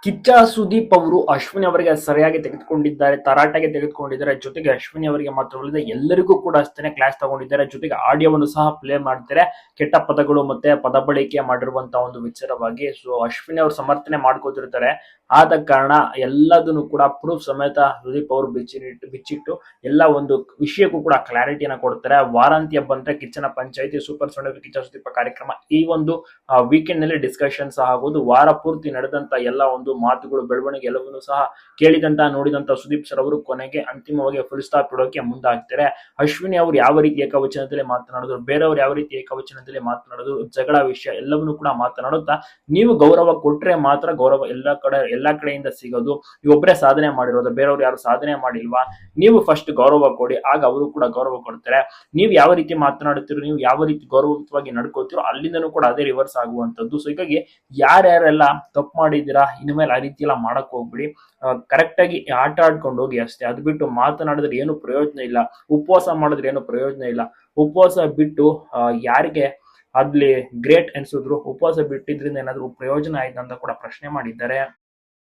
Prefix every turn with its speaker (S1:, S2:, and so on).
S1: ಕಿಚ್ಚ ಸುದೀಪ್ ಅವರು ಅಶ್ವಿನಿ ಅವರಿಗೆ ಸರಿಯಾಗಿ ತೆಗೆದುಕೊಂಡಿದ್ದಾರೆ, ತರಾಟೆಗೆ ತೆಗೆದುಕೊಂಡಿದ್ದಾರೆ. ಜೊತೆಗೆ ಅಶ್ವಿನಿ ಅವರಿಗೆ ಮಾತ್ರವಲ್ಲದೆ ಎಲ್ಲರಿಗೂ ಕೂಡ ಅಷ್ಟೇ ಕ್ಲಾಸ್ ತಗೊಂಡಿದ್ದಾರೆ. ಜೊತೆಗೆ ಆಡಿಯೋವನ್ನು ಸಹ ಪ್ಲೇ ಮಾಡ್ತಾರೆ, ಕೆಟ್ಟ ಪದಗಳು ಮತ್ತೆ ಪದ ಬಳಕೆ ಮಾಡಿರುವಂತಹ ಒಂದು ವಿಚಾರವಾಗಿ. ಸೊ ಅಶ್ವಿನಿ ಅವರು ಸಮರ್ಥನೆ ಮಾಡ್ಕೋತಿರ್ತಾರೆ. ಆದ ಕಾರಣ ಎಲ್ಲದನ್ನು ಕೂಡ ಪ್ರೂಫ್ ಸಮೇತ ಸುದೀಪ್ ಅವರು ಬಿಚ್ಚಿಟ್ಟು ಎಲ್ಲ ಒಂದು ವಿಷಯಕ್ಕೂ ಕೂಡ ಕ್ಲಾರಿಟಿಯನ್ನ ಕೊಡ್ತಾರೆ. ವಾರಾಂತ್ಯ ಬಂದ್ರೆ ಕಿಚ್ಚನ ಪಂಚಾಯಿತಿ ಸೂಪರ್ ಸೊಂಡ ಕಿಚ್ಚ ಸುದೀಪ ಕಾರ್ಯಕ್ರಮ ಈ ಒಂದು ವೀಕೆಂಡ್ ನಲ್ಲಿ ಡಿಸ್ಕಷನ್ಸ್ ಆಗೋದು. ವಾರ ಪೂರ್ತಿ ನಡೆದಂತ ಎಲ್ಲ ಒಂದು ಮಾತುಗಳು ಬೆಳವಣಿಗೆ ಎಲ್ಲವನ್ನೂ ಸಹ ಕೇಳಿದಂತ ನೋಡಿದಂತ ಸುದೀಪ್ ಸರ್ ಅವರು ಕೊನೆಗೆ ಅಂತಿಮವಾಗಿ ಫುಲ್ ಸ್ಟಾಪ್ ಇಡೋಕೆ ಮುಂದಾಗ್ತಾರೆ. ಅಶ್ವಿನಿ ಅವರು ಯಾವ ರೀತಿ ಏಕವಚನದಲ್ಲಿ ಮಾತನಾಡಿದ್ರು, ಬೇರೆಯವರು ಯಾವ ರೀತಿ ಏಕವಚನದಲ್ಲಿ ಮಾತನಾಡಿದ್ರು, ಜಗಳ ವಿಷಯ ಎಲ್ಲವನ್ನೂ ಕೂಡ ಮಾತನಾಡುತ್ತಾ ನೀವು ಗೌರವ ಕೊಟ್ರೆ ಮಾತ್ರ ಗೌರವ ಎಲ್ಲಾ ಕಡೆಯಿಂದ ಸಿಗೋದು. ನೀವೊಬ್ಬರೇ ಸಾಧನೆ ಮಾಡಿರೋದು, ಬೇರೆಯವರು ಯಾರು ಸಾಧನೆ ಮಾಡಿಲ್ವಾ, ನೀವು ಫಸ್ಟ್ ಗೌರವ ಕೊಡಿ, ಆಗ ಅವರು ಕೂಡ ಗೌರವ ಕೊಡ್ತಾರೆ. ನೀವು ಯಾವ ರೀತಿ ಮಾತನಾಡುತ್ತೀರೋ, ನೀವು ಯಾವ ರೀತಿ ಗೌರವಯುತವಾಗಿ ನಡ್ಕೋತೀರೋ ಅಲ್ಲಿಂದನೂ ಕೂಡ ಅದೇ ರಿವರ್ಸ್ ಆಗುವಂತದ್ದು. ಸೊ ಹೀಗಾಗಿ ಯಾರ್ಯಾರೆಲ್ಲ ತಪ್ಪು ಮಾಡಿದ್ದೀರಾ ಇನ್ಮೇಲೆ ಆ ರೀತಿ ಎಲ್ಲ ಮಾಡಕ್ ಹೋಗ್ಬಿಡಿ. ಕರೆಕ್ಟ್ ಆಗಿ ಆಟ ಆಡ್ಕೊಂಡು ಹೋಗಿ ಅಷ್ಟೇ. ಅದು ಬಿಟ್ಟು ಮಾತನಾಡಿದ್ರೆ ಏನು ಪ್ರಯೋಜನ ಇಲ್ಲ, ಉಪವಾಸ ಮಾಡಿದ್ರೆ ಏನು ಪ್ರಯೋಜನ ಇಲ್ಲ. ಉಪವಾಸ ಬಿಟ್ಟು ಯಾರಿಗೆ ಅಲ್ಲಿ ಗ್ರೇಟ್ ಅನ್ಸಿದ್ರು, ಉಪವಾಸ ಬಿಟ್ಟಿದ್ರಿಂದ ಏನಾದ್ರು ಪ್ರಯೋಜನ ಆಯ್ತಾ ಅಂತ ಕೂಡ ಪ್ರಶ್ನೆ ಮಾಡಿದ್ದಾರೆ.